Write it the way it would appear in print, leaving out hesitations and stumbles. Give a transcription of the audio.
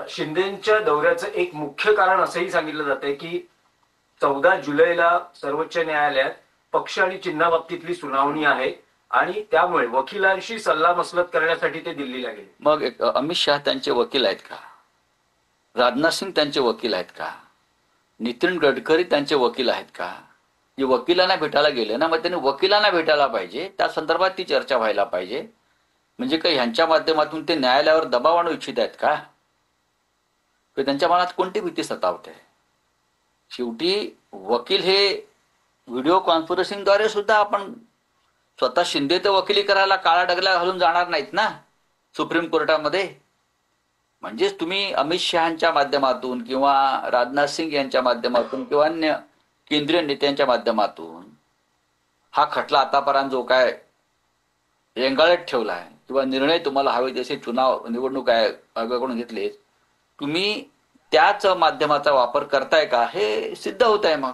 शिंदेच्या दौऱ्याचं एक मुख्य कारण असंही सांगितलं जातंय की 14 जुलैला सर्वोच्च न्यायालयात पक्ष आणि चिन्हाबाबतीतली सुनावणी आहे आणि त्यामुळे वकिलांशी सल्लामसलत करण्यासाठी ते दिल्लीला गेले. मग अमित शहा त्यांचे वकील आहेत का? राजनाथ सिंग त्यांचे वकील आहेत का? नितीन गडकरी त्यांचे वकील आहेत का? जे वकिलांना भेटायला गेले ना, मग त्यांनी वकिलांना भेटायला पाहिजे, त्या संदर्भात ती चर्चा व्हायला पाहिजे. म्हणजे काही ह्यांच्या माध्यमातून ते न्यायालयावर दबाव आणू इच्छित आहेत का? त्यांच्या मनात कोणती भीती सतावते? शेवटी वकील हे व्हिडिओ कॉन्फरन्सिंगद्वारे सुद्धा आपण स्वतः शिंदे तर वकिली करायला काळा डगला घालून जाणार नाहीत ना सुप्रीम कोर्टामध्ये. म्हणजेच तुम्ही अमित शहाच्या माध्यमातून किंवा राजनाथ सिंग यांच्या माध्यमातून किंवा अन्य केंद्रीय नेत्यांच्या माध्यमातून हा खटला आतापर्यंत जो काय रेंगाळत ठेवलाय किंवा निर्णय तुम्हाला हवे जसे निवडणूक आयोगाकडून घेतले, तुम्ही त्याच माध्यमाचा वापर करताय का हे सिद्ध होत आहे. मग